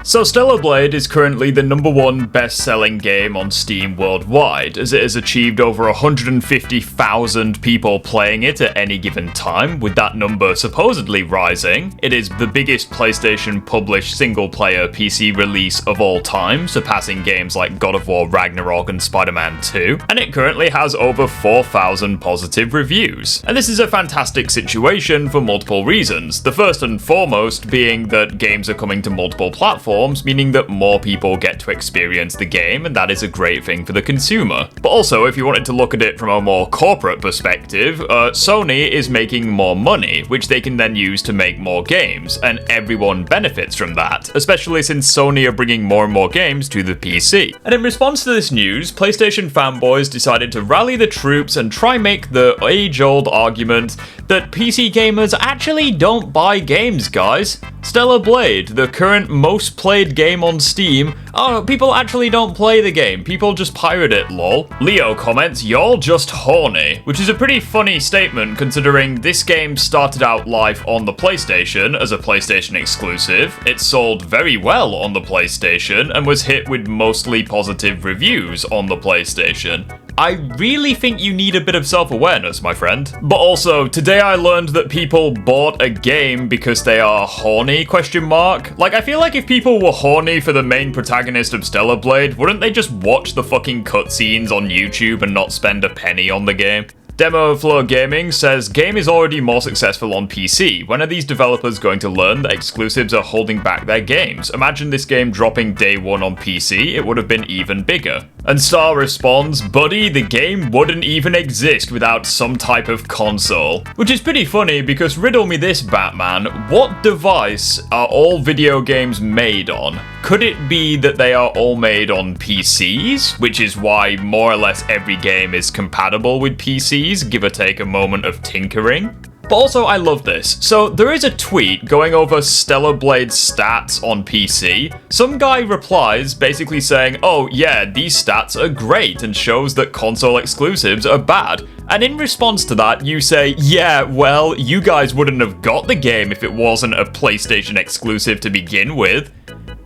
So Stellar Blade is currently the #1 best-selling game on Steam worldwide, as it has achieved over 150,000 people playing it at any given time, with that number supposedly rising. It is the biggest PlayStation-published single-player PC release of all time, surpassing games like God of War Ragnarok and Spider-Man 2, and it currently has over 4,000 positive reviews. And this is a fantastic situation for multiple reasons, the first and foremost being that games are coming to multiple platforms, meaning that more people get to experience the game, and that is a great thing for the consumer. But also, if you wanted to look at it from a more corporate perspective, Sony is making more money, which they can then use to make more games, and everyone benefits from that, especially since Sony are bringing more and more games to the PC. And in response to this news, PlayStation fanboys decided to rally the troops and try make the age-old argument that PC gamers actually don't buy games, guys. Stellar Blade, the current most played game on Steam, people actually don't play the game, people just pirate it, lol. Leo comments, "Y'all just horny," which is a pretty funny statement considering this game started out live on the PlayStation as a PlayStation exclusive, it sold very well on the PlayStation, and was hit with mostly positive reviews on the PlayStation. I really think you need a bit of self-awareness, my friend. But also, today I learned that people bought a game because they are horny, ? Like, I feel like if people were horny for the main protagonist of Stellar Blade, wouldn't they just watch the fucking cutscenes on YouTube and not spend a penny on the game? Demo Flow Gaming says, "Game is already more successful on PC. When are these developers going to learn that exclusives are holding back their games? Imagine this game dropping day one on PC, it would have been even bigger." And Star responds, "Buddy, the game wouldn't even exist without some type of console." Which is pretty funny because riddle me this, Batman, what device are all video games made on? Could it be that they are all made on PCs, which is why more or less every game is compatible with PCs, give or take a moment of tinkering? But also, I love this. So, there is a tweet going over Stellar Blade's stats on PC. Some guy replies, basically saying, "Oh yeah, these stats are great," and shows that console exclusives are bad. And in response to that, you say, "Yeah, well, you guys wouldn't have got the game if it wasn't a PlayStation exclusive to begin with."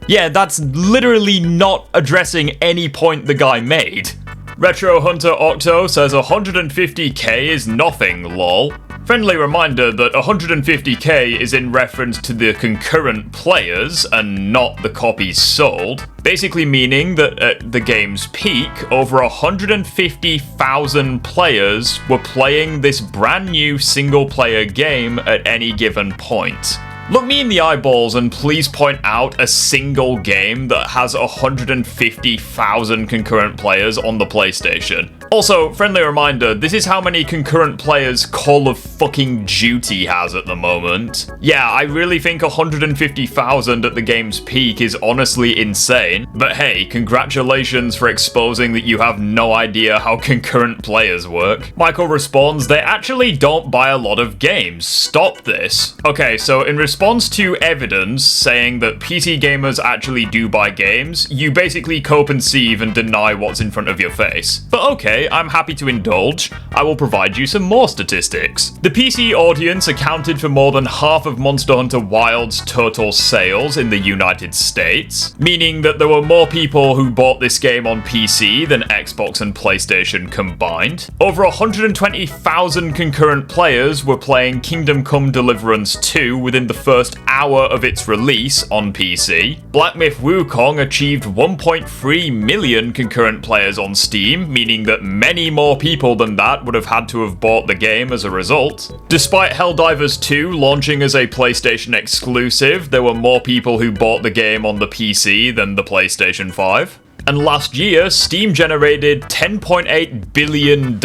Yeah, that's literally not addressing any point the guy made. Retro Hunter Octo says 150k is nothing, lol. Friendly reminder that 150k is in reference to the concurrent players and not the copies sold, basically meaning that at the game's peak, over 150,000 players were playing this brand new single-player game at any given point. Look me in the eyeballs and please point out a single game that has 150,000 concurrent players on the PlayStation. Also, friendly reminder, this is how many concurrent players Call of fucking Duty has at the moment. Yeah, I really think 150,000 at the game's peak is honestly insane, but hey, congratulations for exposing that you have no idea how concurrent players work. Michael responds, "They actually don't buy a lot of games. Stop this." Okay, so in response to evidence saying that PC gamers actually do buy games, you basically co-conceive and deny what's in front of your face. But okay, I'm happy to indulge. I will provide you some more statistics. The PC audience accounted for more than half of Monster Hunter Wild's total sales in the United States, meaning that there were more people who bought this game on PC than Xbox and PlayStation combined. Over 120,000 concurrent players were playing Kingdom Come Deliverance 2 within the first hour of its release on PC. Black Myth Wukong achieved 1.3 million concurrent players on Steam, meaning that many more people than that would have had to have bought the game as a result. Despite Helldivers 2 launching as a PlayStation exclusive, there were more people who bought the game on the PC than the PlayStation 5. And last year, Steam generated $10.8 billion,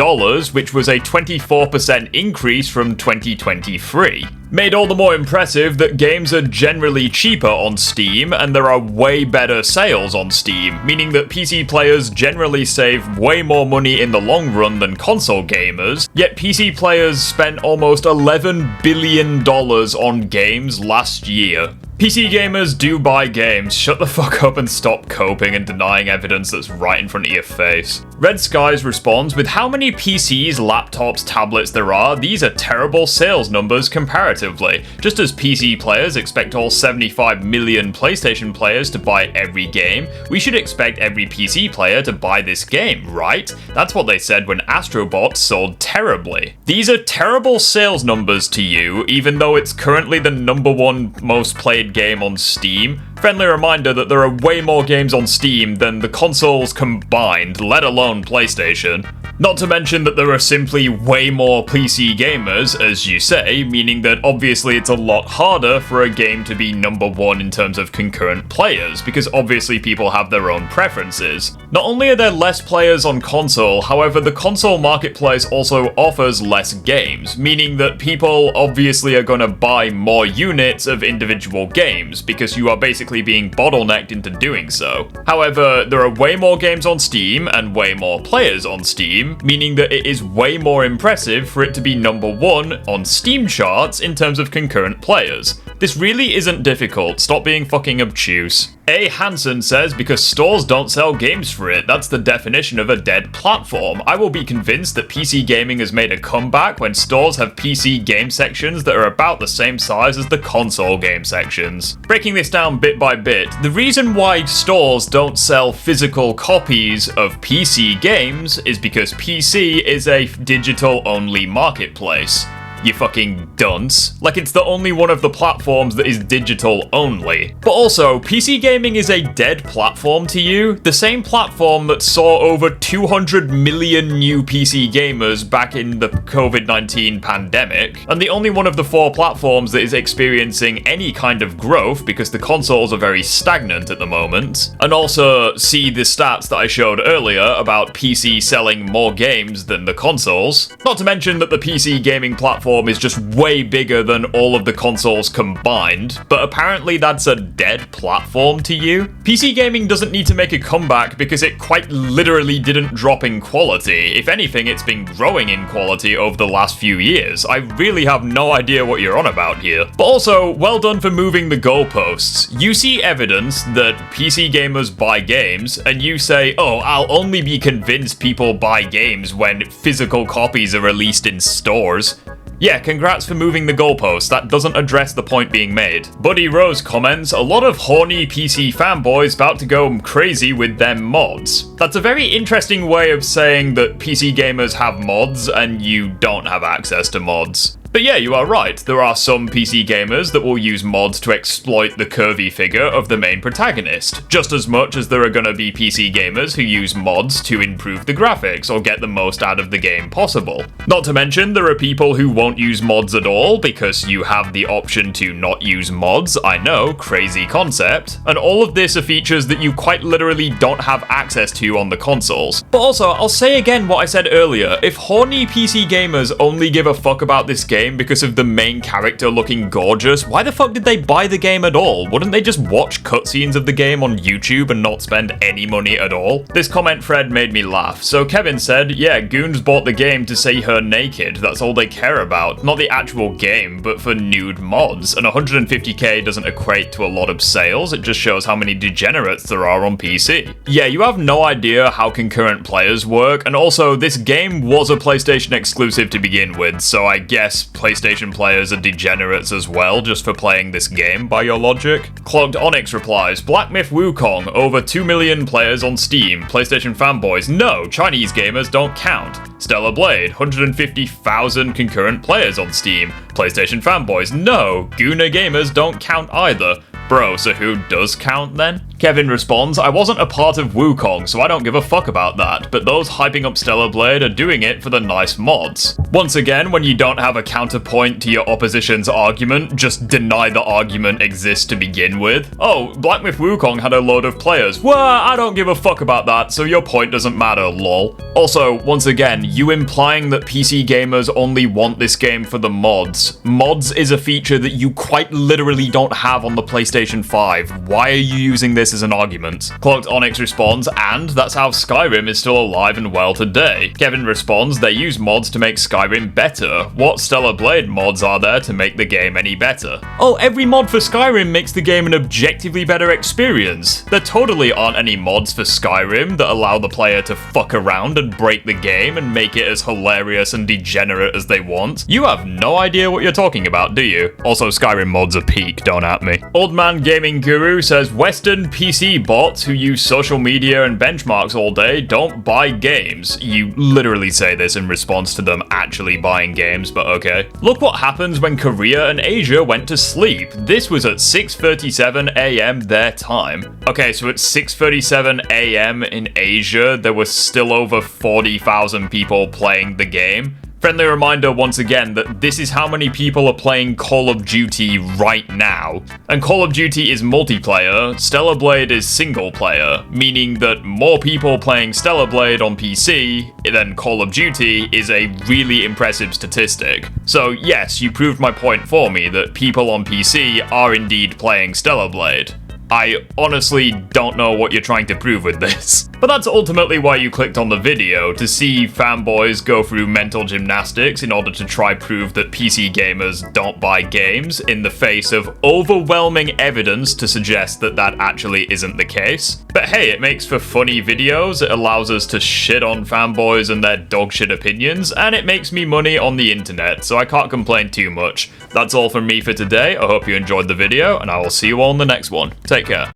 which was a 24% increase from 2023. Made all the more impressive that games are generally cheaper on Steam, and there are way better sales on Steam, meaning that PC players generally save way more money in the long run than console gamers, yet PC players spent almost $11 billion on games last year. PC gamers do buy games. Shut the fuck up and stop coping and denying evidence that's right in front of your face. Red Skies responds, with how many PCs, laptops, tablets there are, these are terrible sales numbers comparatively. Just as PC players expect all 75 million PlayStation players to buy every game, we should expect every PC player to buy this game, right? That's what they said when Astrobot sold terribly. These are terrible sales numbers to you, even though it's currently the #1 most played game on Steam. Friendly reminder that there are way more games on Steam than the consoles combined, let alone PlayStation. Not to mention that there are simply way more PC gamers, as you say, meaning that obviously it's a lot harder for a game to be #1 in terms of concurrent players, because obviously people have their own preferences. Not only are there less players on console, however, the console marketplace also offers less games, meaning that people obviously are going to buy more units of individual games, because you are basically being bottlenecked into doing so. However, there are way more games on Steam and way more players on Steam, meaning that it is way more impressive for it to be #1 on Steam charts in terms of concurrent players. This really isn't difficult, stop being fucking obtuse. A. Hansen says, because stores don't sell games for it, that's the definition of a dead platform. I will be convinced that PC gaming has made a comeback when stores have PC game sections that are about the same size as the console game sections. Breaking this down bit by bit, the reason why stores don't sell physical copies of PC games is because PC is a digital-only marketplace. You fucking dunce. Like, it's the only one of the platforms that is digital only. But also, PC gaming is a dead platform to you, the same platform that saw over 200 million new PC gamers back in the COVID-19 pandemic, and the only one of the 4 platforms that is experiencing any kind of growth because the consoles are very stagnant at the moment. And also, see the stats that I showed earlier about PC selling more games than the consoles. Not to mention that the PC gaming platform is just way bigger than all of the consoles combined, but apparently that's a dead platform to you. PC gaming doesn't need to make a comeback because it quite literally didn't drop in quality. If anything, it's been growing in quality over the last few years. I really have no idea what you're on about here. But also, well done for moving the goalposts. You see evidence that PC gamers buy games, and you say, oh, I'll only be convinced people buy games when physical copies are released in stores. Yeah, congrats for moving the goalpost, that doesn't address the point being made. Buddy Rose comments, a lot of horny PC fanboys about to go crazy with them mods. That's a very interesting way of saying that PC gamers have mods and you don't have access to mods. But yeah, you are right, there are some PC gamers that will use mods to exploit the curvy figure of the main protagonist, just as much as there are gonna be PC gamers who use mods to improve the graphics or get the most out of the game possible. Not to mention, there are people who won't use mods at all because you have the option to not use mods, I know, crazy concept, and all of this are features that you quite literally don't have access to on the consoles. But also, I'll say again what I said earlier, if horny PC gamers only give a fuck about this game because of the main character looking gorgeous, why the fuck did they buy the game at all? Wouldn't they just watch cutscenes of the game on YouTube and not spend any money at all? This comment thread made me laugh. So Kevin said, yeah, goons bought the game to see her naked, that's all they care about. Not the actual game, but for nude mods. And 150k doesn't equate to a lot of sales, it just shows how many degenerates there are on PC. Yeah, you have no idea how concurrent players work, and also this game was a PlayStation exclusive to begin with, so I guess PlayStation players are degenerates as well, just for playing this game, by your logic. Clogged Onyx replies, Black Myth Wukong, over 2 million players on Steam. PlayStation fanboys, no, Chinese gamers don't count. Stellar Blade, 150,000 concurrent players on Steam. PlayStation fanboys, no, Gooner gamers don't count either. Bro, so who does count then? Kevin responds, I wasn't a part of Wukong, so I don't give a fuck about that, but those hyping up Stellar Blade are doing it for the nice mods. Once again, when you don't have a counterpoint to your opposition's argument, just deny the argument exists to begin with. Oh, Black Myth Wukong had a load of players. Well, I don't give a fuck about that, so your point doesn't matter, lol. Also, once again, you implying that PC gamers only want this game for the mods. Mods is a feature that you quite literally don't have on the PlayStation PlayStation 5. Why are you using this as an argument? Cloaked Onyx responds, and that's how Skyrim is still alive and well today. Kevin responds, they use mods to make Skyrim better. What Stellar Blade mods are there to make the game any better? Oh, every mod for Skyrim makes the game an objectively better experience. There totally aren't any mods for Skyrim that allow the player to fuck around and break the game and make it as hilarious and degenerate as they want. You have no idea what you're talking about, do you? Also, Skyrim mods are peak, don't at me. Old Man Gaming Guru says Western PC bots who use social media and benchmarks all day don't buy games. You literally say this in response to them actually buying games, but okay. Look what happens when Korea and Asia went to sleep. This was at 6:37 AM their time. Okay, so at 6:37 AM in Asia, there were still over 40,000 people playing the game. Friendly reminder once again that this is how many people are playing Call of Duty right now. And Call of Duty is multiplayer, Stellar Blade is single player, meaning that more people playing Stellar Blade on PC than Call of Duty is a really impressive statistic. So yes, you proved my point for me that people on PC are indeed playing Stellar Blade. I honestly don't know what you're trying to prove with this. But that's ultimately why you clicked on the video, to see fanboys go through mental gymnastics in order to try prove that PC gamers don't buy games in the face of overwhelming evidence to suggest that that actually isn't the case. But hey, it makes for funny videos, it allows us to shit on fanboys and their dogshit opinions, and it makes me money on the internet, so I can't complain too much. That's all from me for today. I hope you enjoyed the video, and I will see you all in the next one. Take care.